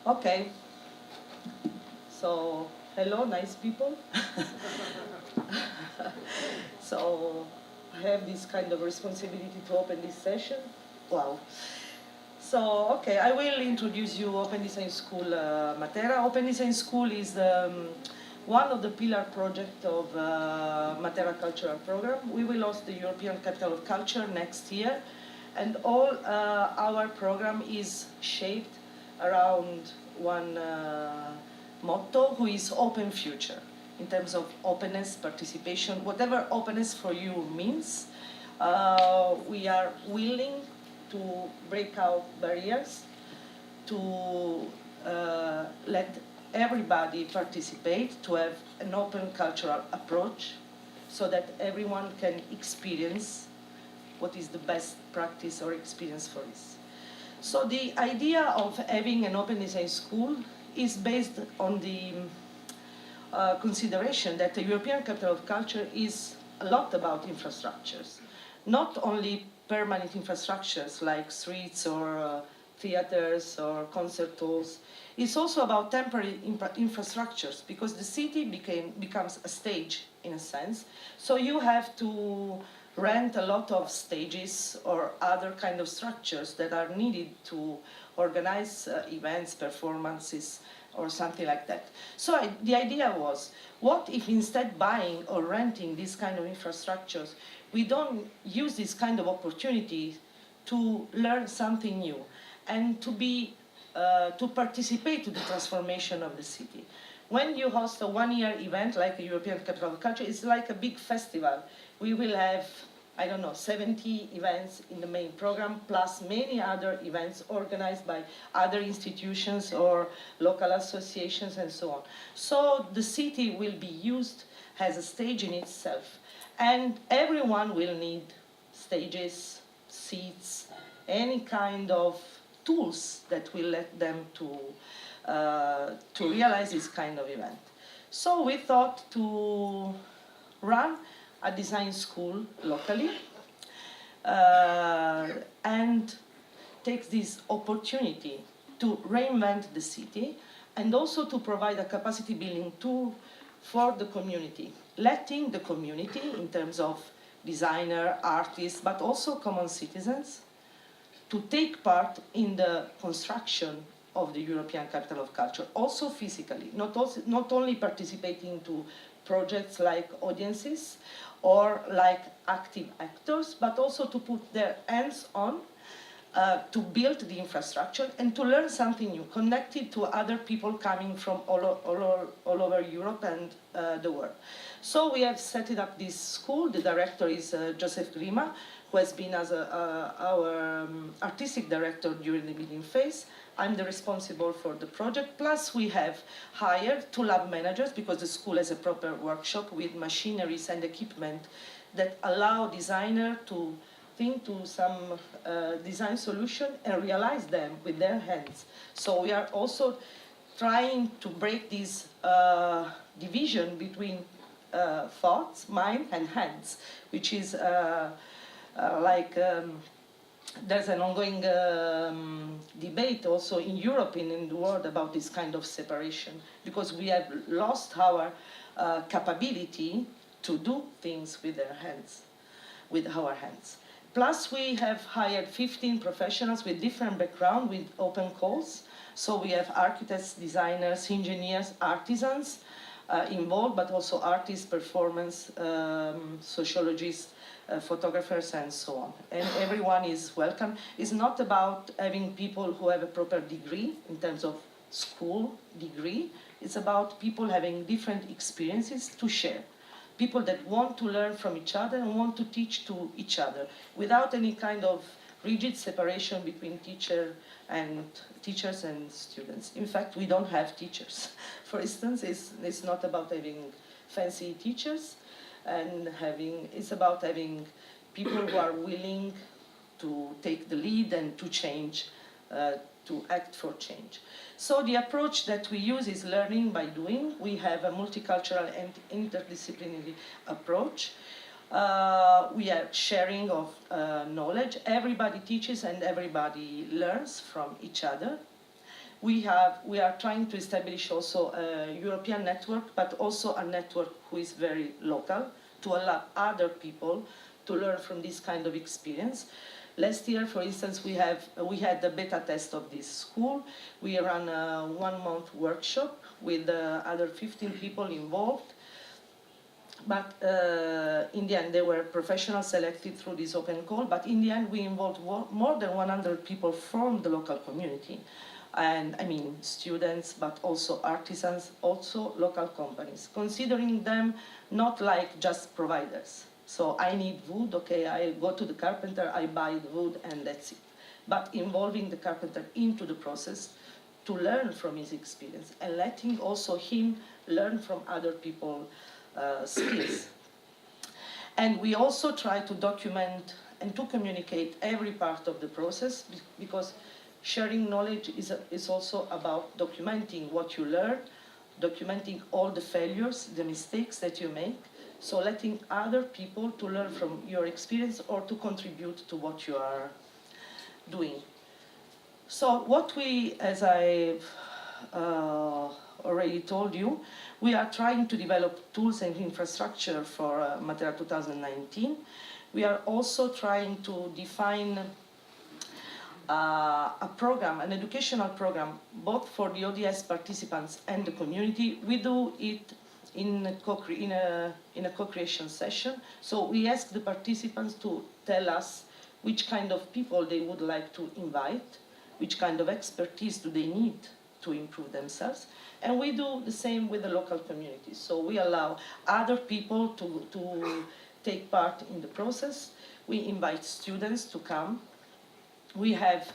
Okay, so hello, nice people. So I have this kind of responsibility to open this session. Wow. So, okay, I will introduce you Open Design School Matera. Open Design School is one of the pillar project of Matera Cultural Program. We will host the European Capital of Culture next year, and all our program is shaped around one motto, who is open future, in terms of openness, participation, whatever openness for you means. We are willing to break out barriers, to let everybody participate, to have an open cultural approach, so that everyone can experience what is the best practice or experience for this. So the idea of having an open design school is based on the consideration that the European Capital of Culture is a lot about infrastructures, not only permanent infrastructures like streets or theaters or concert halls. It's also about temporary infrastructures, because the city becomes a stage in a sense. So you have to rent a lot of stages or other kind of structures that are needed to organize events, performances, or something like that. So the idea was, what if instead buying or renting these kind of infrastructures, we don't use this kind of opportunity to learn something new and to participate to the transformation of the city. When you host a one-year event like the European Capital of Culture, it's like a big festival. We will have, I don't know, 70 events in the main program, plus many other events organized by other institutions or local associations and so on. So the city will be used as a stage in itself. And everyone will need stages, seats, any kind of tools that will let them to realize this kind of event. So we thought to run a design school locally and take this opportunity to reinvent the city and also to provide a capacity building tool for the community, letting the community, in terms of designer, artists, but also common citizens, to take part in the construction of the European Capital of Culture, also physically, not only participating to projects like audiences or like active actors, but also to put their hands on to build the infrastructure and to learn something new, connected to other people coming from all over Europe and the world. So we have set up this school. The director is Joseph Grima, who has been as our artistic director during the beginning phase. I'm the responsible for the project. Plus, we have hired 2 lab managers, because the school has a proper workshop with machineries and equipment that allow designer to think to some design solution and realize them with their hands. So we are also trying to break this division between thoughts, mind, and hands, which is there's an ongoing debate also in Europe and in the world about this kind of separation, because we have lost our capability to do things with our hands. Plus, we have hired 15 professionals with different backgrounds, with open calls. So we have architects, designers, engineers, artisans involved, but also artists, performance, sociologists, photographers, and so on. And everyone is welcome. It's not about having people who have a proper degree in terms of school degree. It's about people having different experiences to share. People that want to learn from each other and want to teach to each other without any kind of rigid separation between teachers and students. In fact, we don't have teachers. For instance, it's not about having fancy teachers, and it's about having people who are willing to take the lead and to change, to act for change. So the approach that we use is learning by doing. We have a multicultural and interdisciplinary approach. We are sharing of knowledge. Everybody teaches and everybody learns from each other. we are trying to establish also a European network, but also a network who is very local, to allow other people to learn from this kind of experience. Last year, for instance, we had the beta test of this school. We ran a 1-month workshop with other 15 people involved. But in the end, they were professionals selected through this open call. But in the end, we involved more than 100 people from the local community. And I mean, students, but also artisans, also local companies, considering them not like just providers. So I need wood, okay, I go to the carpenter, I buy the wood, and that's it. But involving the carpenter into the process to learn from his experience and letting also him learn from other people's skills. And we also try to document and to communicate every part of the process, because sharing knowledge is also about documenting what you learn, documenting all the failures, the mistakes that you make, so letting other people to learn from your experience or to contribute to what you are doing. So what we, as I already told you, we are trying to develop tools and infrastructure for Matera 2019. We are also trying to define a program, an educational program, both for the ODS participants and the community. We do it in a co-creation session. So we ask the participants to tell us which kind of people they would like to invite, which kind of expertise do they need to improve themselves. And we do the same with the local communities. So we allow other people to take part in the process. We invite students to come. We have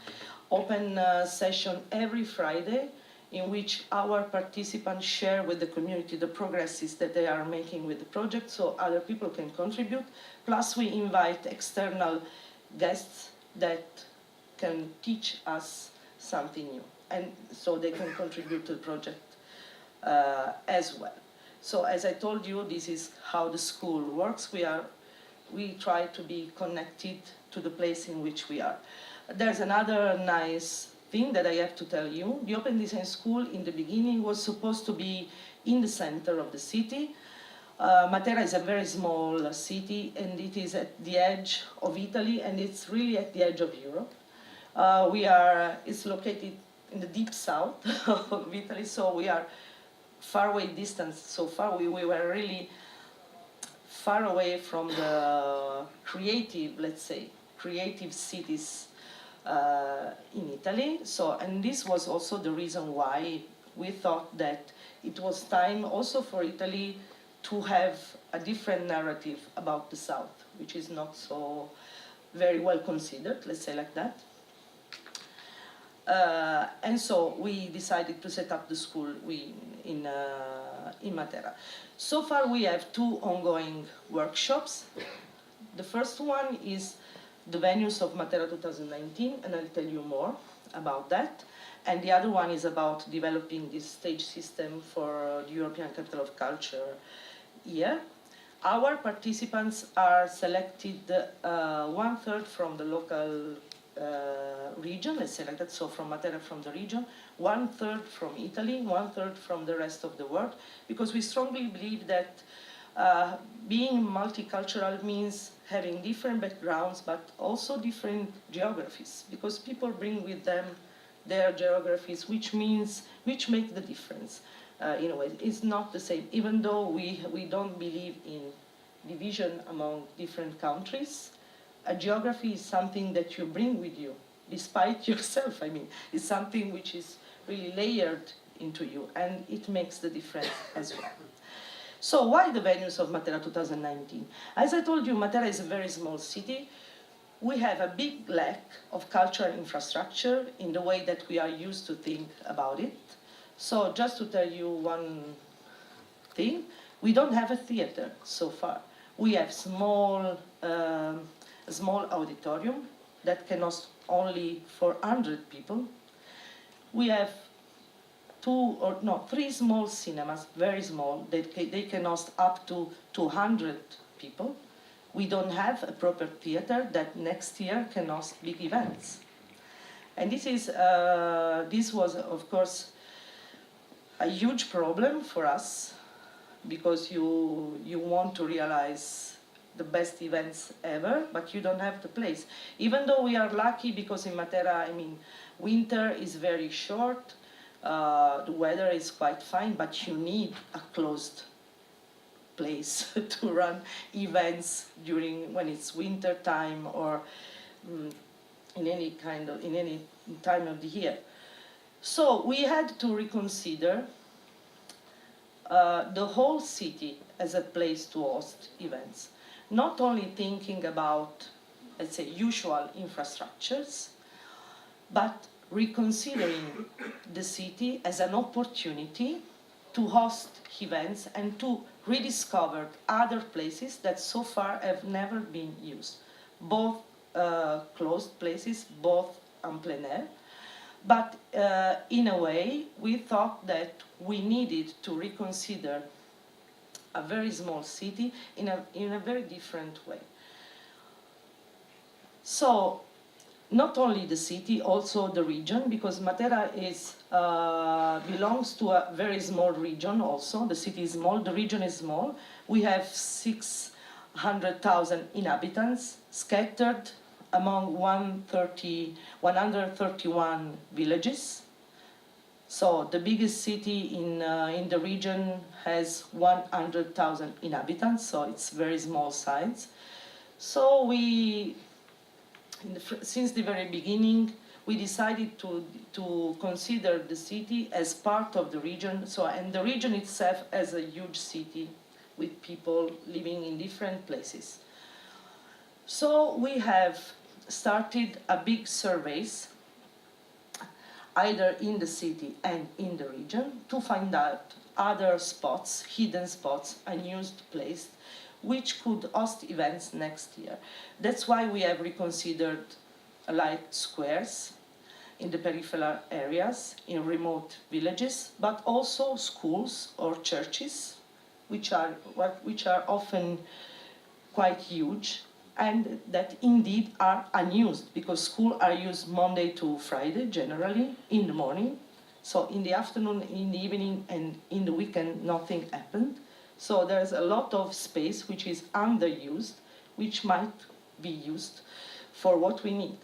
open session every Friday in which our participants share with the community the progresses that they are making with the project, so other people can contribute. Plus we invite external guests that can teach us something new, and so they can contribute to the project as well. So as I told you, this is how the school works. We try to be connected to the place in which we are. There's another nice thing that I have to tell you. The Open Design School in the beginning was supposed to be in the center of the city. Matera is a very small city, and it is at the edge of Italy, and it's really at the edge of Europe. It's located in the deep south of Italy, so we are far away distance. So far, we were really far away from the creative, let's say, creative cities in Italy. So, and this was also the reason why we thought that it was time also for Italy to have a different narrative about the South, which is not so very well considered, let's say like that. And so we decided to set up the school in Matera. So far we have 2 ongoing workshops. The first one is the venues of Matera 2019, and I'll tell you more about that. And the other one is about developing this stage system for the European Capital of Culture year. Our participants are selected 1/3 from the local region, let's say like that, so from Matera, from the region, 1/3 from Italy, 1/3 from the rest of the world, because we strongly believe that being multicultural means having different backgrounds, but also different geographies, because people bring with them their geographies, which make the difference. In a way, it's not the same, even though we don't believe in division among different countries. A geography is something that you bring with you, despite yourself. I mean, it's something which is really layered into you, and it makes the difference as well. So why the venues of Matera 2019? As I told you, Matera is a very small city. We have a big lack of cultural infrastructure in the way that we are used to think about it. So just to tell you one thing, we don't have a theater so far. We have small auditorium that can host only 400 people. We have 3 small cinemas, very small. They can host up to 200 people. We don't have a proper theater that next year can host big events. And this was, of course, a huge problem for us, because you want to realize the best events ever, but you don't have the place. Even though we are lucky, because in Matera, I mean, winter is very short, the weather is quite fine, but you need a closed place to run events when it's winter time, or in any time of the year. So we had to reconsider the whole city as a place to host events, not only thinking about, let's say, usual infrastructures, but reconsidering the city as an opportunity to host events and to rediscover other places that so far have never been used, both closed places, both en plein air. But in a way, we thought that we needed to reconsider a very small city in a very different way. So, not only the city, also the region, because Matera belongs to a very small region also. The city is small, the region is small. We have 600,000 inhabitants scattered among 131 villages. So the biggest city in the region has 100,000 inhabitants, so it's very small size. So since the very beginning, we decided to consider the city as part of the region, and the region itself as a huge city with people living in different places. So we have started a big surveys, either in the city and in the region, to find out other spots, hidden spots, unused places, which could host events next year. That's why we have reconsidered light squares in the peripheral areas, in remote villages, but also schools or churches, which are often quite huge, and that indeed are unused, because schools are used Monday to Friday, generally, in the morning. So in the afternoon, in the evening, and in the weekend, nothing happened. So there's a lot of space which is underused, which might be used for what we need.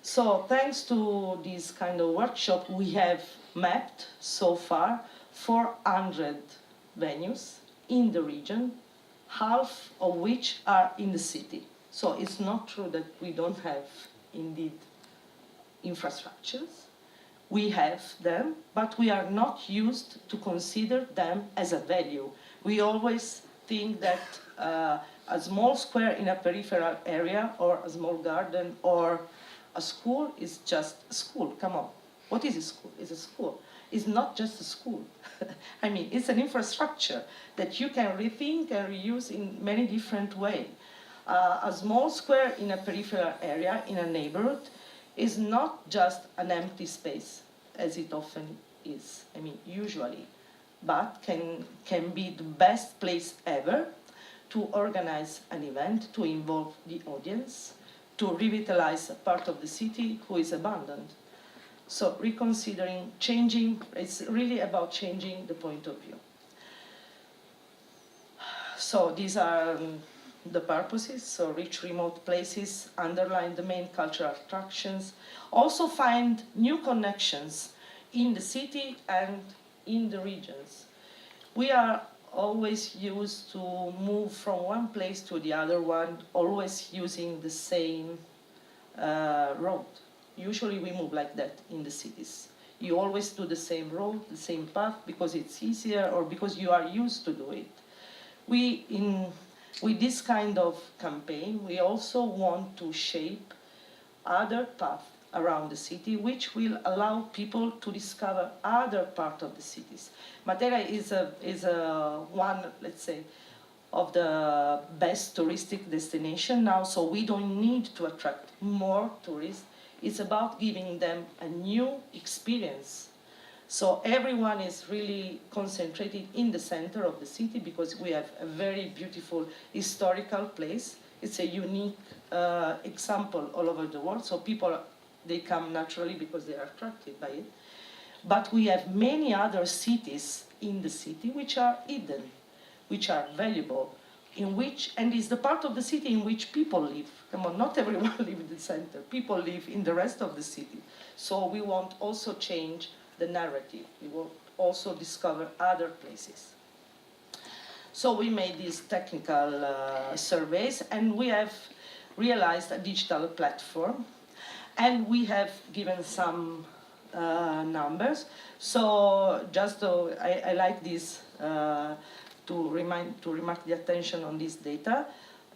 So thanks to this kind of workshop, we have mapped so far 400 venues in the region, half of which are in the city. So it's not true that we don't have, indeed, infrastructures. We have them, but we are not used to consider them as a value. We always think that a small square in a peripheral area, or a small garden, or a school is just a school. Come on. What is a school? It's a school. It's not just a school. I mean, it's an infrastructure that you can rethink and reuse in many different ways. A small square in a peripheral area, in a neighborhood, is not just an empty space, as it often is, I mean, usually, but can be the best place ever to organize an event, to involve the audience, to revitalize a part of the city who is abandoned. So reconsidering, changing, it's really about changing the point of view. So these are the purposes, so reach remote places, underline the main cultural attractions, also find new connections in the city and in the regions. We are always used to move from one place to the other one, always using the same road. Usually we move like that in the cities. You always do the same road, the same path, because it's easier or because you are used to do it. With this kind of campaign, we also want to shape other paths around the city, which will allow people to discover other parts of the cities. Matera is one, let's say, of the best touristic destination now, so we don't need to attract more tourists. It's about giving them a new experience. So everyone is really concentrated in the center of the city, because we have a very beautiful historical place. it's a unique example all over the world. So people, they come naturally because they are attracted by it. But we have many other cities in the city which are hidden, which are valuable, in which, and is the part of the city in which people live. Come on, not everyone lives in the center. People live in the rest of the city. So we want also change the narrative. We will also discover other places. So we made these technical surveys, and we have realized a digital platform, and we have given some numbers. So just I like this to remark the attention on this data.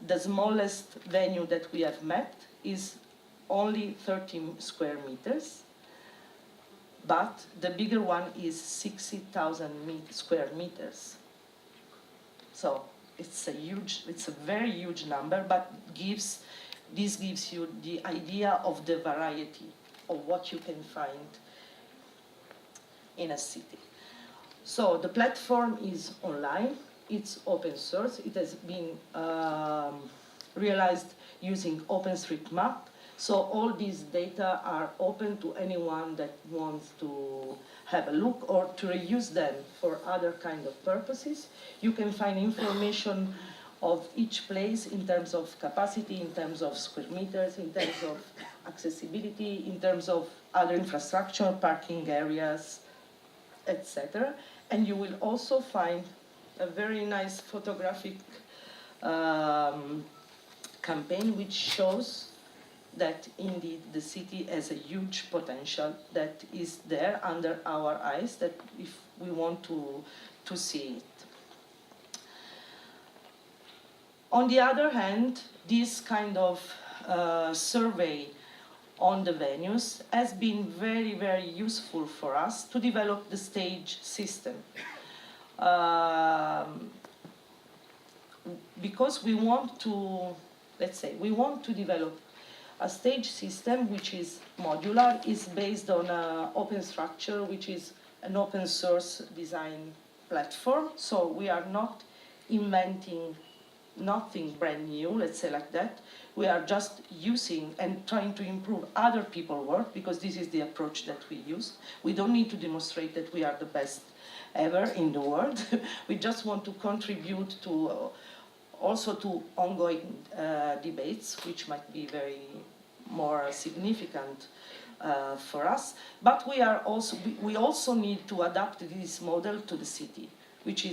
The smallest venue that we have mapped is only 30 square meters, but the bigger one is 60,000 square meters. So it's a very huge number, but this gives you the idea of the variety of what you can find in a city. So the platform is online, it's open source, it has been realized using OpenStreetMap. So all these data are open to anyone that wants to have a look or to reuse them for other kind of purposes. You can find information of each place in terms of capacity, in terms of square meters, in terms of accessibility, in terms of other infrastructure, parking areas, etc. And you will also find a very nice photographic campaign which shows that indeed the city has a huge potential that is there under our eyes, that if we want to see it. On the other hand, this kind of survey on the venues has been very, very useful for us to develop the stage system. Because we want to, let's say, we want to develop a stage system which is modular, is based on an open structure, which is an open source design platform. So we are not inventing nothing brand new, let's say like that. We are just using and trying to improve other people's work, because this is the approach that we use. We don't need to demonstrate that we are the best ever in the world. We just want to contribute to also to ongoing debates, which might be very more significant for us. But we also need to adapt this model to the city, which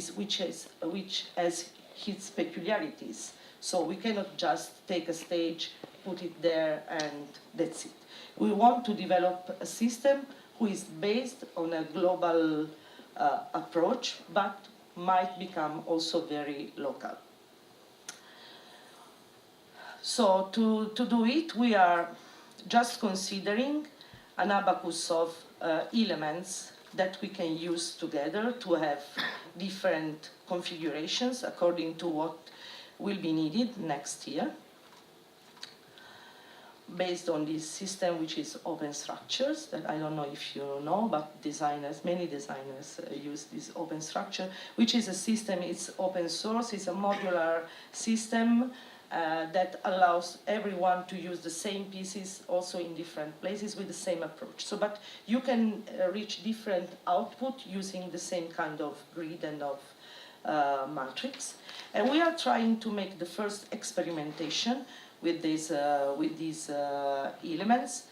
has its peculiarities. So we cannot just take a stage, put it there, and that's it. We want to develop a system who is based on a global approach, but might become also very local. So to do it, we are just considering an abacus of elements that we can use together to have different configurations according to what will be needed next year, based on this system, which is open structures, that I don't know if you know, but many designers use this open structure, which is a system, it's open source, it's a modular system that allows everyone to use the same pieces also in different places with the same approach. So, but you can reach different output using the same kind of grid and of matrix. And we are trying to make the first experimentation with these elements,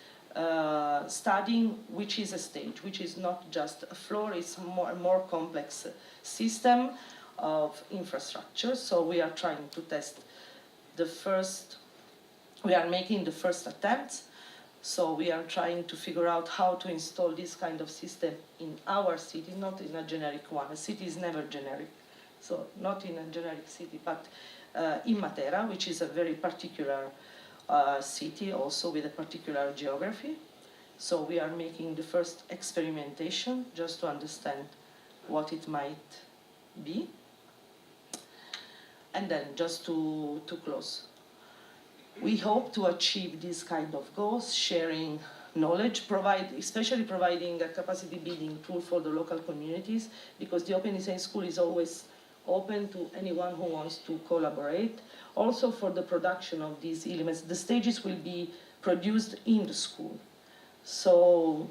studying which is a stage, which is not just a floor, it's a more complex system of infrastructure. So we are trying to test we are making the first attempts. So we are trying to figure out how to install this kind of system in our city, not in a generic one. A city is never generic. So not in a generic city, but in Matera, which is a very particular city, also with a particular geography. So we are making the first experimentation just to understand what it might be. And then just to close. We hope to achieve this kind of goals, sharing knowledge, especially providing a capacity building tool for the local communities, because the Open Design School is always open to anyone who wants to collaborate. Also for the production of these elements, the stages will be produced in the school. So,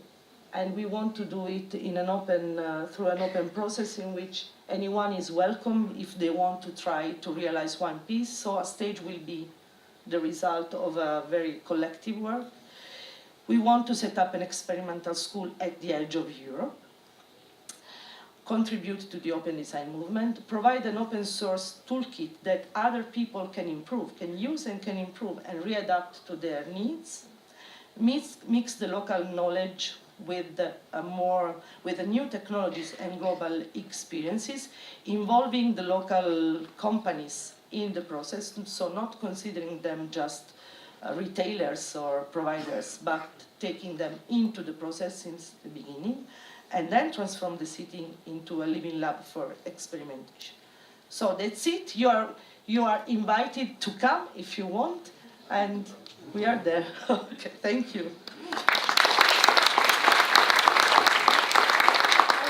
and we want to do it in an open, through an open process in which anyone is welcome if they want to try to realize one piece. So a stage will be the result of a very collective work. We want to set up an experimental school at the edge of Europe, contribute to the open design movement, provide an open source toolkit that other people can improve, can use and can improve and readapt to their needs, mix the local knowledge with the new technologies and global experiences, involving the local companies in the process, so not considering them just retailers or providers, but taking them into the process since the beginning, and then transform the city into a living lab for experimentation. So that's it. You are invited to come if you want, and we are there. Okay, thank you.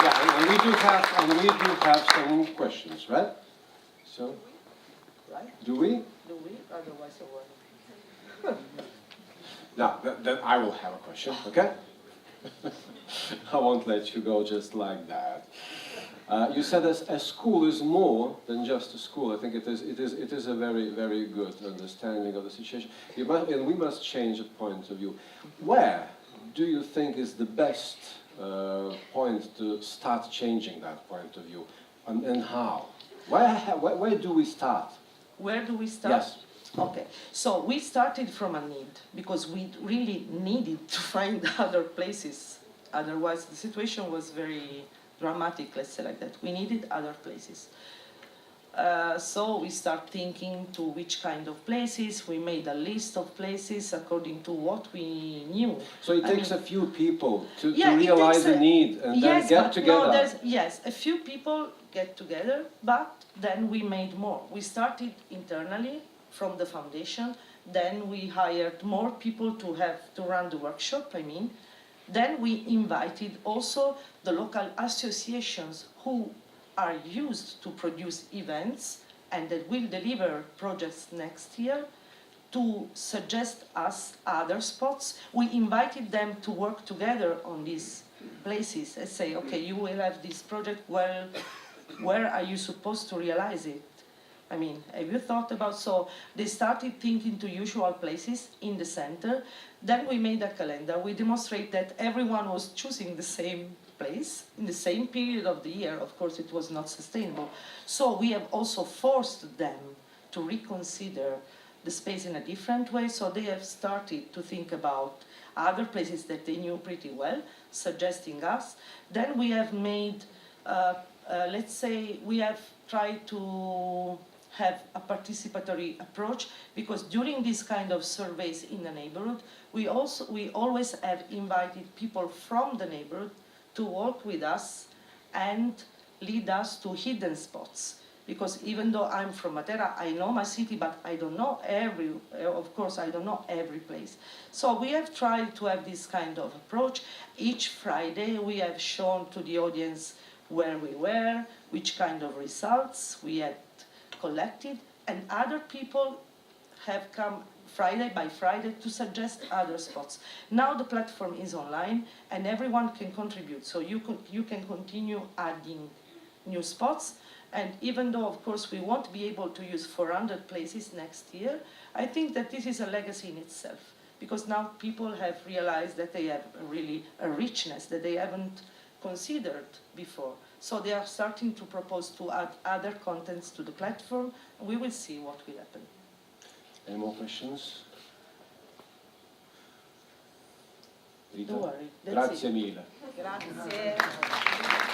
Yeah, and we do have some questions, right? So, Right? do we? Do we? Otherwise, I won't. No, then I will have a question, okay? I won't let you go just like that. You said a school is more than just a school. I think it is a very, very good understanding of the situation. And we must change the point of view. Where do you think is the best point to start changing that point of view, and how? Where do we start? Where do we start? Yes. Okay, so we started from a need, because we really needed to find other places. Otherwise, the situation was very dramatic, let's say like that. We needed other places. So we start thinking to which kind of places. We made a list of places according to what we knew. So it takes a few people to realize the need and then get together. No, yes, a few people get together, but then we made more. We started internally from the foundation, then we hired more people to run the workshop, Then we invited also the local associations who are used to produce events and that will deliver projects next year to suggest us other spots. We invited them to work together on these places and say, okay, you will have this project, well, where are you supposed to realize it? Have you thought about, so they started thinking to usual places in the center. Then we made a calendar. We demonstrate that everyone was choosing the same place in the same period of the year. Of course, it was not sustainable. So we have also forced them to reconsider the space in a different way. So they have started to think about other places that they knew pretty well, suggesting us. Then we have made, let's say, we have tried to have a participatory approach, because during these kind of surveys in the neighborhood, we always have invited people from the neighborhood to work with us and lead us to hidden spots. Because even though I'm from Matera, I know my city, but I don't know I don't know every place. So we have tried to have this kind of approach. Each Friday we have shown to the audience where we were, which kind of results we had collected, and other people have come Friday by Friday to suggest other spots. Now the platform is online and everyone can contribute, so you can continue adding new spots. And even though, of course, we won't be able to use 400 places next year, I think that this is a legacy in itself, because now people have realized that they have really a richness that they haven't considered before. So they are starting to propose to add other contents to the platform. We will see what will happen. Any more questions? Rita? Don't worry. Grazie mille. Grazie.